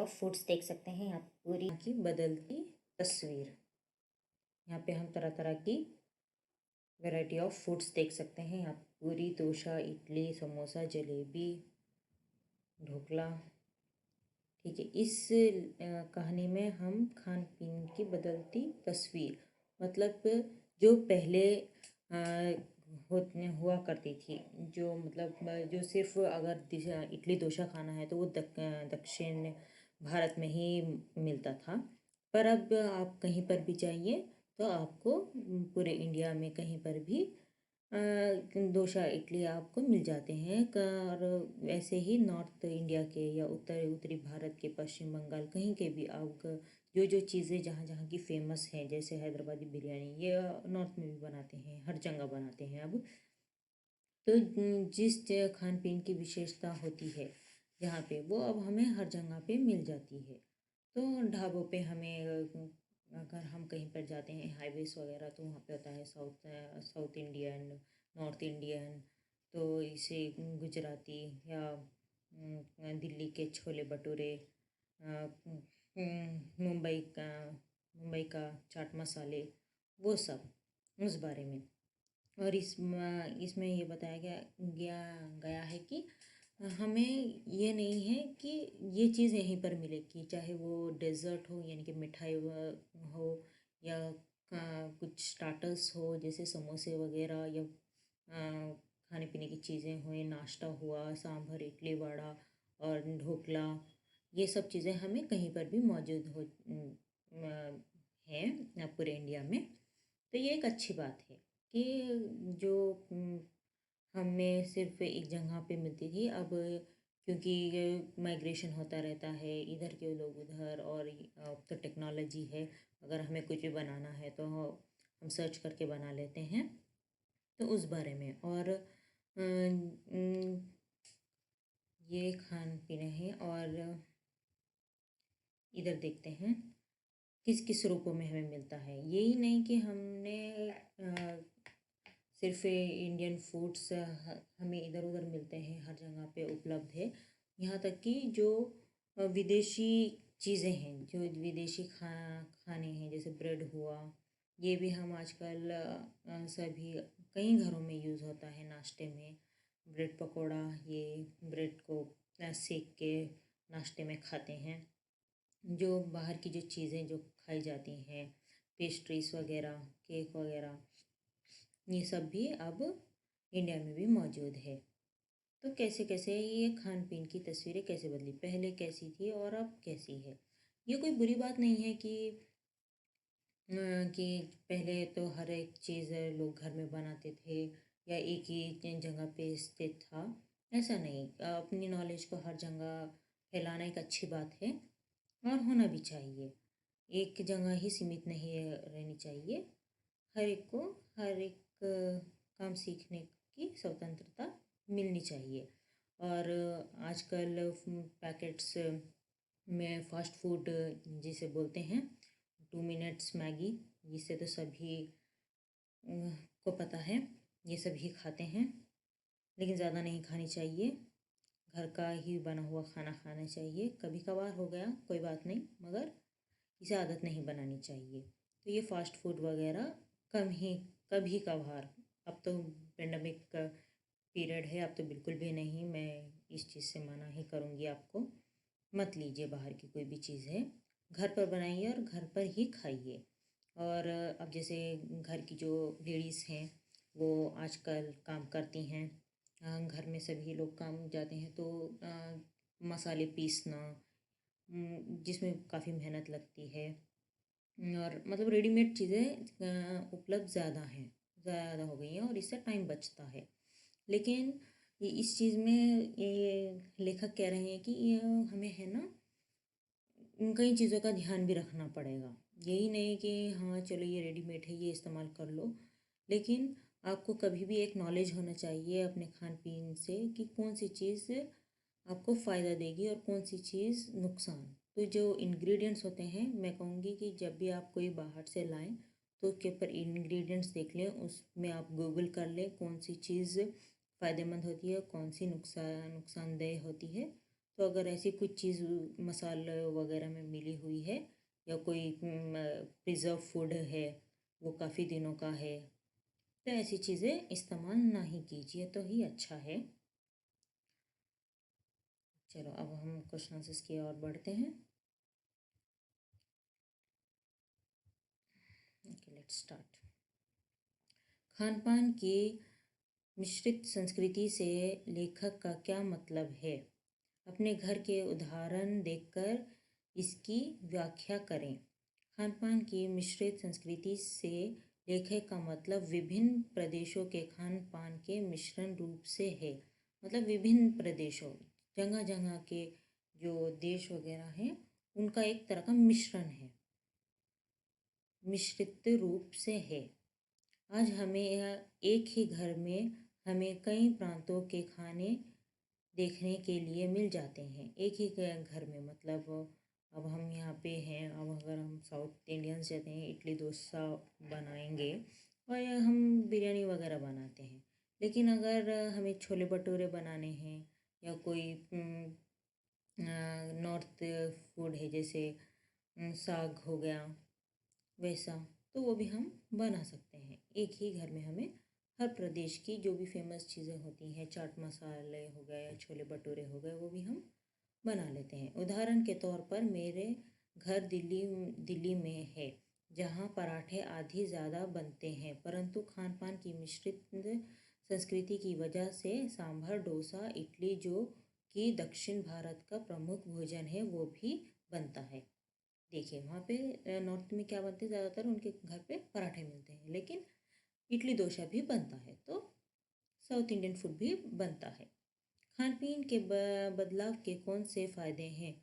Of foods देख सकते हैं यहाँ पूरी की बदलती तस्वीर। यहाँ पे हम तरह तरह की वैरायटी ऑफ फूड्स देख सकते हैं। यहाँ पूरी, डोसा, इडली, समोसा, जलेबी, ढोकला। ठीक है, इस कहानी में हम खान पीन की बदलती तस्वीर, मतलब जो पहले हुआ करती थी, जो मतलब जो सिर्फ अगर इडली डोसा खाना है तो वो दक्षिण भारत में ही मिलता था। पर अब आप कहीं पर भी जाइए तो आपको पूरे इंडिया में कहीं पर भी डोसा इडली आपको मिल जाते हैं। और वैसे ही नॉर्थ इंडिया के या उत्तरी भारत के, पश्चिम बंगाल कहीं के भी आप जो जो चीज़ें जहाँ जहाँ की फेमस हैं, जैसे हैदराबादी बिरयानी, ये नॉर्थ में भी बनाते हैं, हर जगह बनाते हैं अब। तो जिस खान पीन की विशेषता होती है यहाँ पे, वो अब हमें हर जगह पे मिल जाती है। तो ढाबों पे हमें अगर हम कहीं पर जाते हैं हाईवेज वगैरह, तो वहाँ पे होता है साउथ इंडियन, नॉर्थ इंडियन, तो इसे गुजराती या दिल्ली के छोले भटूरे, मुंबई का चाट मसाले, वो सब उस बारे में। और इसमें ये बताया गया है कि हमें ये नहीं है कि ये चीज़ यहीं पर मिलेगी, चाहे वो डेज़र्ट हो यानी कि मिठाई हो, या कुछ स्टार्टर्स हो जैसे समोसे वगैरह, या खाने पीने की चीज़ें हुई, नाश्ता हुआ, सांभर, इडली, वड़ा और ढोकला, ये सब चीज़ें हमें कहीं पर भी मौजूद हैं पूरे इंडिया में। तो ये एक अच्छी बात है कि जो हमें सिर्फ एक जगह पे मिलती थी, अब क्योंकि माइग्रेशन होता रहता है, इधर के लोग उधर, और अब तो टेक्नोलॉजी है, अगर हमें कुछ भी बनाना है तो हम सर्च करके बना लेते हैं। तो उस बारे में, और ये खान पीने हैं। और इधर देखते हैं किस किस रूपों में हमें मिलता है। यही नहीं कि हमने सिर्फ इंडियन फूड्स हमें इधर उधर मिलते हैं, हर जगह पे उपलब्ध है। यहाँ तक कि जो विदेशी चीज़ें हैं, जो विदेशी खाने हैं, जैसे ब्रेड हुआ, ये भी हम आजकल सभी कई घरों में यूज़ होता है नाश्ते में। ब्रेड पकोड़ा, ये ब्रेड को सेक के नाश्ते में खाते हैं। जो बाहर की जो चीज़ें जो खाई जाती हैं, पेस्ट्रीज वगैरह, केक वगैरह, ये सब भी अब इंडिया में भी मौजूद है। तो कैसे कैसे ये खान पीन की तस्वीरें कैसे बदली, पहले कैसी थी और अब कैसी है। ये कोई बुरी बात नहीं है कि पहले तो हर एक चीज़ लोग घर में बनाते थे या एक ही जगह पे स्थित था, ऐसा नहीं। अपनी नॉलेज को हर जगह फैलाना एक अच्छी बात है और होना भी चाहिए। एक जगह ही सीमित नहीं रहनी चाहिए। हर एक काम सीखने की स्वतंत्रता मिलनी चाहिए। और आजकल पैकेट्स में फ़ास्ट फूड जिसे बोलते हैं 2 मिनट्स मैगी, जिसे तो सभी को पता है, ये सभी खाते हैं, लेकिन ज़्यादा नहीं खानी चाहिए। घर का ही बना हुआ खाना खाना चाहिए। कभी कभार हो गया कोई बात नहीं, मगर इसे आदत नहीं बनानी चाहिए। तो ये फ़ास्ट फूड वगैरह कभी कभार, अब तो पेंडेमिक का पीरियड है, अब तो बिल्कुल भी नहीं। मैं इस चीज़ से मना ही करूँगी आपको, मत लीजिए बाहर की कोई भी चीज़ है, घर पर बनाइए और घर पर ही खाइए। और अब जैसे घर की जो लेडीज़ हैं वो आजकल काम करती हैं, घर में सभी लोग काम जाते हैं, तो मसाले पीसना, जिसमें काफ़ी मेहनत लगती है, और मतलब रेडीमेड चीज़ें उपलब्ध ज़्यादा हो गई हैं, और इससे टाइम बचता है। लेकिन इस चीज़ में ये लेखक कह रहे हैं कि ये हमें है ना कई चीज़ों का ध्यान भी रखना पड़ेगा। यही नहीं कि हाँ चलो ये रेडीमेड है, ये इस्तेमाल कर लो, लेकिन आपको कभी भी एक नॉलेज होना चाहिए अपने खान पीन से कि कौन सी चीज़ आपको फ़ायदा देगी और कौन सी चीज़ नुकसान। तो जो इंग्रेडिएंट्स होते हैं, मैं कहूँगी कि जब भी आप कोई बाहर से लाएं तो उसके ऊपर इंग्रेडिएंट्स देख लें, उसमें आप गूगल कर लें कौन सी चीज़ फ़ायदेमंद होती है, कौन सी नुकसानदेह होती है। तो अगर ऐसी कुछ चीज़ मसाले वगैरह में मिली हुई है या कोई प्रिजर्व फूड है, वो काफ़ी दिनों का है, तो ऐसी चीज़ें इस्तेमाल ना ही कीजिए तो ही अच्छा है। चलो अब हम क्वेश्चन आंसर्स की ओर बढ़ते हैं। Okay, let's start. खान पान की मिश्रित संस्कृति से लेखक का क्या मतलब है? अपने घर के उदाहरण देखकर इसकी व्याख्या करें। खान पान की मिश्रित संस्कृति से लेखक का मतलब विभिन्न प्रदेशों के खान पान के मिश्रण रूप से है। मतलब विभिन्न प्रदेशों, जगह जगह के जो देश वगैरह हैं उनका एक तरह का मिश्रण है, मिश्रित रूप से है। आज हमें यह एक ही घर में हमें कई प्रांतों के खाने देखने के लिए मिल जाते हैं। एक ही घर में, मतलब अब हम यहाँ पे हैं, अब अगर हम साउथ इंडियंस जाते हैं, इडली डोसा बनाएंगे और हम बिरयानी वगैरह बनाते हैं। लेकिन अगर हमें छोले भटूरे बनाने हैं या कोई नॉर्थ फूड है, जैसे साग हो गया वैसा, तो वो भी हम बना सकते हैं। एक ही घर में हमें हर प्रदेश की जो भी फेमस चीज़ें होती हैं, चाट मसाले हो गए या छोले भटूरे हो गए, वो भी हम बना लेते हैं। उदाहरण के तौर पर मेरे घर दिल्ली दिल्ली में है, जहाँ पराठे आधी ज़्यादा बनते हैं, परंतु खान पान की मिश्रित संस्कृति की वजह से सांभर डोसा इडली, जो कि दक्षिण भारत का प्रमुख भोजन है, वो भी बनता है। देखिए वहाँ पे नॉर्थ में क्या बनते हैं, ज़्यादातर उनके घर पे पराठे मिलते हैं, लेकिन इडली डोसा भी बनता है, तो साउथ इंडियन फूड भी बनता है। खान पीन के बदलाव के कौन से फ़ायदे हैं?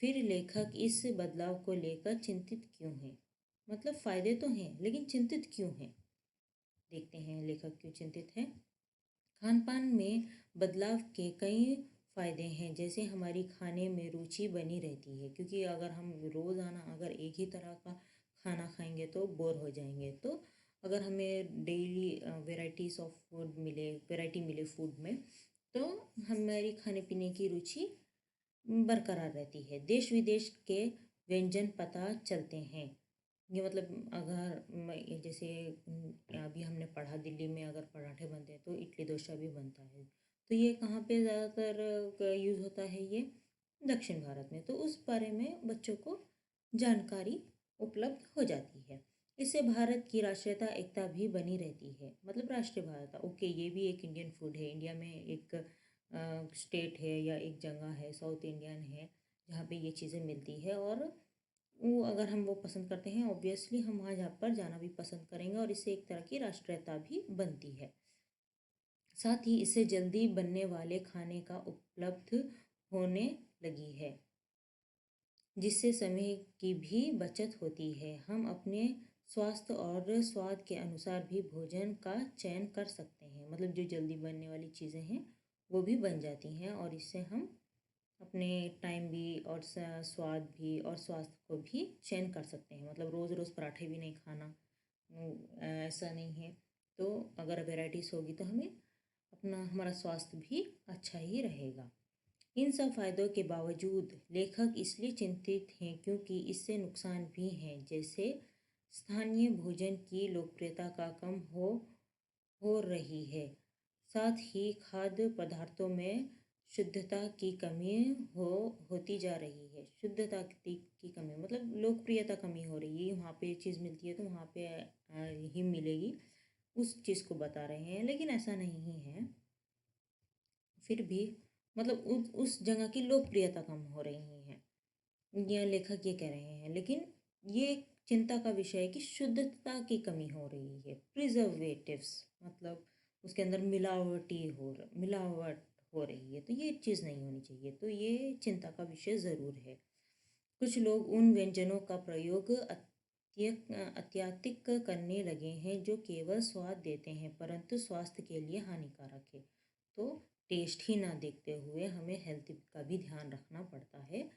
फिर लेखक इस बदलाव को लेकर चिंतित क्यों हैं? मतलब फ़ायदे तो हैं, लेकिन चिंतित क्यों हैं? देखते हैं लेखक क्यों चिंतित है। खान पान में बदलाव के कई फ़ायदे हैं, जैसे हमारी खाने में रुचि बनी रहती है, क्योंकि अगर हम रोज़ाना अगर एक ही तरह का खाना खाएंगे तो बोर हो जाएंगे। तो अगर हमें डेली वेराइटीज़ ऑफ फूड मिले, वैरायटी मिले फूड में, तो हमारी खाने पीने की रुचि बरकरार रहती है। देश विदेश के व्यंजन पता चलते हैं। ये मतलब अगर ये जैसे अभी हमने पढ़ा, दिल्ली में अगर पराठे बनते हैं तो इडली डोसा भी बनता है। तो ये कहाँ पे ज़्यादातर यूज़ होता है? ये दक्षिण भारत में। तो उस बारे में बच्चों को जानकारी उपलब्ध हो जाती है। इससे भारत की राष्ट्रीयता एकता भी बनी रहती है। मतलब राष्ट्रीय भाषा, ओके, ये भी एक इंडियन फूड है। इंडिया में एक स्टेट है या एक जगह है, साउथ इंडियन है, जहाँ पे ये चीज़ें मिलती है, और वो अगर हम वो पसंद करते हैं, ऑब्वियसली हम वहाँ जहाँ पर जाना भी पसंद करेंगे, और इससे एक तरह की राष्ट्रीयता भी बनती है। साथ ही इससे जल्दी बनने वाले खाने का उपलब्ध होने लगी है, जिससे समय की भी बचत होती है। हम अपने स्वास्थ्य और स्वाद के अनुसार भी भोजन का चयन कर सकते हैं। मतलब जो जल्दी बनने वाली चीज़ें हैं वो भी बन जाती हैं, और इससे हम अपने टाइम भी और स्वाद भी और स्वास्थ्य को भी चयन कर सकते हैं। मतलब रोज़ रोज़ पराठे भी नहीं खाना, ऐसा नहीं है। तो अगर वैरायटीज़ होगी तो हमें अपना हमारा स्वास्थ्य भी अच्छा ही रहेगा। इन सब फायदों के बावजूद लेखक इसलिए चिंतित हैं क्योंकि इससे नुकसान भी हैं, जैसे स्थानीय भोजन की लोकप्रियता का कम हो रही है। साथ ही खाद्य पदार्थों में शुद्धता की कमी होती जा रही है। शुद्धता की कमी मतलब लोकप्रियता कमी हो रही है। वहाँ पे चीज़ मिलती है तो वहाँ पे ही मिलेगी, उस चीज़ को बता रहे हैं, लेकिन ऐसा नहीं है। फिर भी मतलब उस जगह की लोकप्रियता कम हो रही है, ये लेखक ये कह रहे हैं। लेकिन ये एक चिंता का विषय है कि शुद्धता की कमी हो रही है। प्रिजर्वेटिव्स मतलब उसके अंदर मिलावट हो रही है, तो ये चीज़ नहीं होनी चाहिए। तो ये चिंता का विषय ज़रूर है। कुछ लोग उन व्यंजनों का प्रयोग अत्यधिक करने लगे हैं जो केवल स्वाद देते हैं परंतु स्वास्थ्य के लिए हानिकारक है। तो टेस्ट ही ना देखते हुए हमें हेल्थ का भी ध्यान रखना पड़ता है।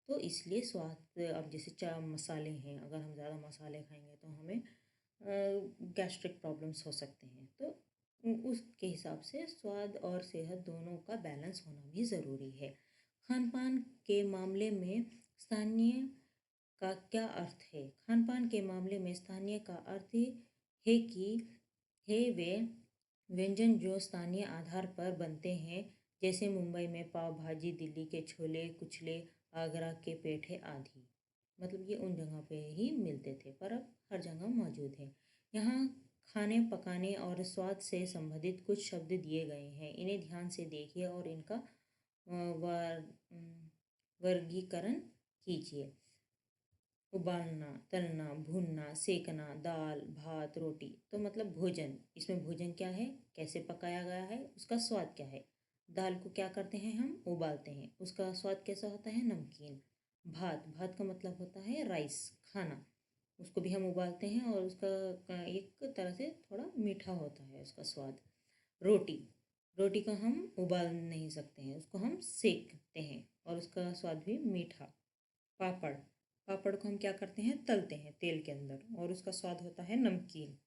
तो इसलिए स्वाद, अब जैसे मसाले हैं, अगर हम ज़्यादा मसाले खाएंगे तो हमें गैस्ट्रिक प्रॉब्लम्स हो सकते हैं। तो उसके हिसाब से स्वाद और सेहत दोनों का बैलेंस होना भी ज़रूरी है। खान पान के मामले में स्थानीय का क्या अर्थ है? खान पान के मामले में स्थानीय का अर्थ है कि वे व्यंजन जो स्थानीय आधार पर बनते हैं, जैसे मुंबई में पाव भाजी, दिल्ली के छोले कुचले, आगरा के पेठे आदि। मतलब ये उन जगह पे ही मिलते थे, पर अब हर जगह मौजूद है। यहाँ खाने पकाने और स्वाद से संबंधित कुछ शब्द दिए गए हैं, इन्हें ध्यान से देखिए और इनका वर्गीकरण कीजिए। उबालना, तलना, भूनना, सेकना, दाल, भात, रोटी। तो मतलब भोजन, इसमें भोजन क्या है, कैसे पकाया गया है, उसका स्वाद क्या है। दाल को क्या करते हैं, हम उबालते हैं, उसका स्वाद कैसा होता है, नमकीन। भात, भात का मतलब होता है राइस, खाना, उसको भी हम उबालते हैं और उसका एक तरह से थोड़ा मीठा होता है उसका स्वाद। रोटी, रोटी को हम उबाल नहीं सकते हैं, उसको हम सेकते हैं और उसका स्वाद भी मीठा। पापड़, पापड़ को हम क्या करते हैं, तलते हैं तेल के अंदर और उसका स्वाद होता है नमकीन।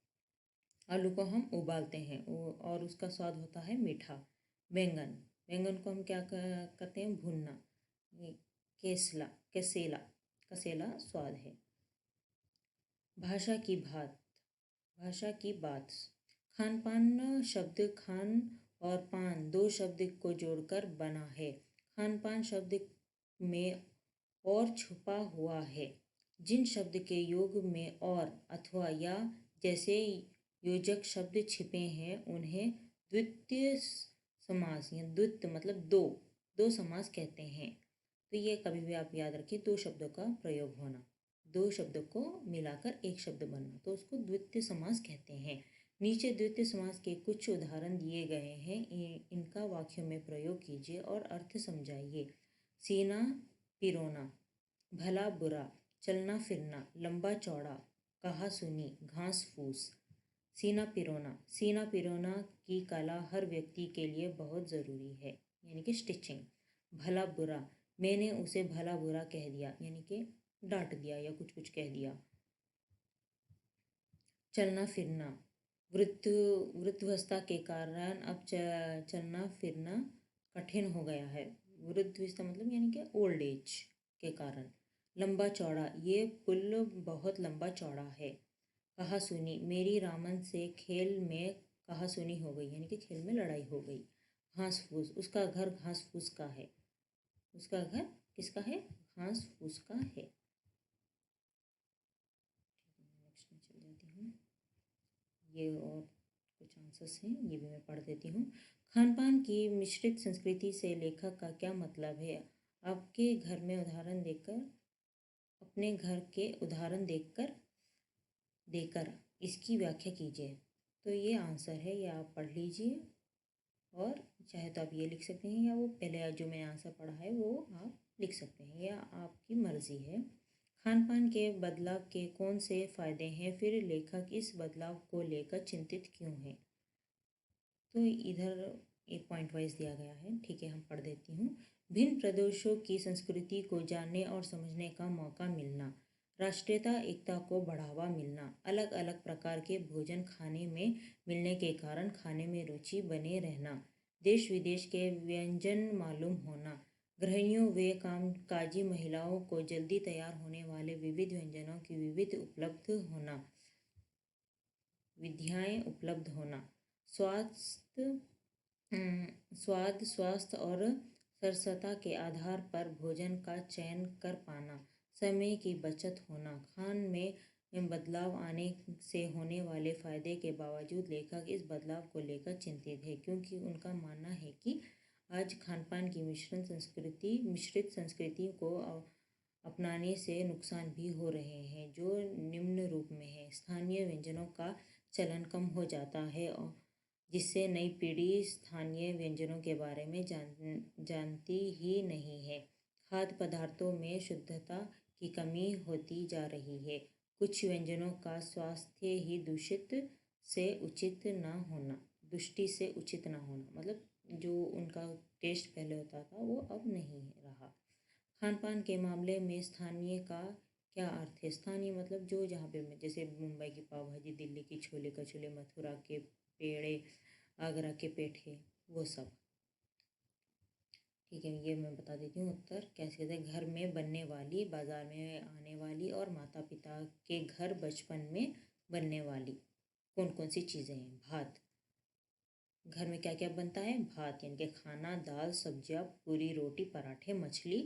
आलू को हम उबालते हैं और उसका स्वाद होता है मीठा। बैंगन, बैंगन को हम क्या करते हैं, भूनना। ये केसला कसेला कसेला स्वाद है। भाषा की बात, भाषा की बात। खान पान शब्द खान और पान दो शब्द को जोड़कर बना है। खान पान शब्द में और छुपा हुआ है। जिन शब्द के योग में और अथवा या जैसे योजक शब्द छिपे हैं, उन्हें द्वितीय समास या द्वित मतलब दो, दो समास कहते हैं। तो ये कभी भी आप याद रखिए, दो शब्दों का प्रयोग होना, दो शब्दों को मिलाकर एक शब्द बनना, तो उसको द्वितीय समास कहते हैं। नीचे द्वितीय समास के कुछ उदाहरण दिए गए हैं, इनका वाक्यों में प्रयोग कीजिए और अर्थ समझाइए। सीना पिरोना, भला बुरा, चलना फिरना, लंबा चौड़ा, कहा सुनी, घास फूस। सीना पिरोना, सीना पिरोना की कला हर व्यक्ति के लिए बहुत ज़रूरी है, यानी कि स्टिचिंग। भला बुरा, मैंने उसे भला बुरा कह दिया, यानी कि डांट दिया या कुछ कुछ कह दिया। चलना फिरना, वृद्धावस्था के कारण अब चलना फिरना कठिन हो गया है। वृद्धावस्था मतलब यानी कि ओल्ड एज के कारण। लंबा चौड़ा, ये पुल बहुत लंबा चौड़ा है। कहा सुनी, मेरी रामन से खेल में कहा सुनी हो गई, यानी कि खेल में लड़ाई हो गई। घास फूस, उसका घर घास फूस का है, उसका घर किसका है, घास फूस का है। नेक्स्ट में चल जाती हूँ। ये और कुछ आंसर्स हैं, ये भी मैं पढ़ देती हूँ। खान पान की मिश्रित संस्कृति से लेखक का क्या मतलब है? आपके घर में उदाहरण देकर, अपने घर के उदाहरण देकर इसकी व्याख्या कीजिए। तो ये आंसर है, ये आप पढ़ लीजिए और चाहे तो आप ये लिख सकते हैं, या वो पहले जो मैंने आंसर पढ़ा है वो आप लिख सकते हैं, या आपकी मर्जी है। खान पान के बदलाव के कौन से फायदे हैं, फिर लेखक इस बदलाव को लेकर चिंतित क्यों है? तो इधर एक पॉइंट वाइज दिया गया है, ठीक है, हम पढ़ देती हूँ। भिन्न प्रदेशों की संस्कृति को जानने और समझने का मौका मिलना, राष्ट्रीयता एकता को बढ़ावा मिलना, अलग अलग प्रकार के भोजन खाने में मिलने के कारण खाने में रुचि बने रहना, देश विदेश के व्यंजन मालूम होना, गृहिणियों व कामकाजी महिलाओं को जल्दी तैयार होने वाले विविध व्यंजनों की विधियाएँ उपलब्ध होना, स्वास्थ्य स्वाद, स्वास्थ्य और सरसता के आधार पर भोजन का चयन कर पाना, समय की बचत होना। खान में बदलाव आने से होने वाले फायदे के बावजूद लेखक इस बदलाव को लेकर चिंतित है, क्योंकि उनका मानना है कि आज खान पान की मिश्रित संस्कृति को अपनाने से नुकसान भी हो रहे हैं, जो निम्न रूप में है। स्थानीय व्यंजनों का चलन कम हो जाता है और जिससे नई पीढ़ी स्थानीय व्यंजनों के बारे में जानती ही नहीं है। खाद्य पदार्थों में शुद्धता की कमी होती जा रही है। कुछ व्यंजनों का स्वास्थ्य ही दृष्टि से उचित ना होना, मतलब जो उनका टेस्ट पहले होता था वो अब नहीं रहा। खान पान के मामले में स्थानीय का क्या अर्थ है? स्थानीय मतलब जो जहाँ पे जैसे मुंबई की पाव भाजी, दिल्ली की छोले कचौले, मथुरा के पेड़े, आगरा के पेठे, वो सब, ठीक है, ये मैं बता देती हूँ उत्तर कैसे कहते हैं। घर में बनने वाली, बाजार में आने वाली और माता पिता के घर बचपन में बनने वाली कौन कौन सी चीज़ें हैं। भात, घर में क्या क्या बनता है। भात यानी कि खाना, दाल, सब्जियाँ, पूरी, रोटी, पराठे, मछली,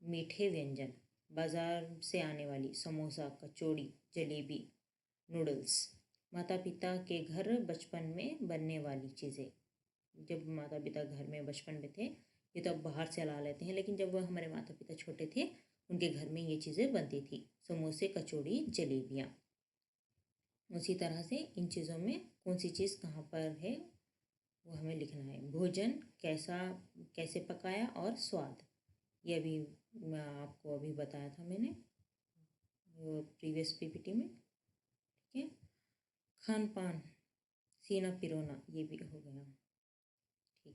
मीठे व्यंजन। बाजार से आने वाली, समोसा, कचौड़ी, जलेबी, नूडल्स। माता पिता के घर बचपन में बनने वाली चीज़ें, जब माता पिता घर में बचपन में थे, ये तो अब बाहर से ला लेते हैं, लेकिन जब हमारे माता पिता छोटे थे उनके घर में ये चीज़ें बनती थी, समोसे, कचौड़ी, जलेबियाँ। उसी तरह से इन चीज़ों में कौन सी चीज़ कहाँ पर है वो हमें लिखना है। भोजन कैसा, कैसे पकाया और स्वाद, ये अभी मैं आपको अभी बताया था मैंने प्रीवियस पीपीटी में। ठीक है, खान पान, सीना पिरोना, ये भी हो गया।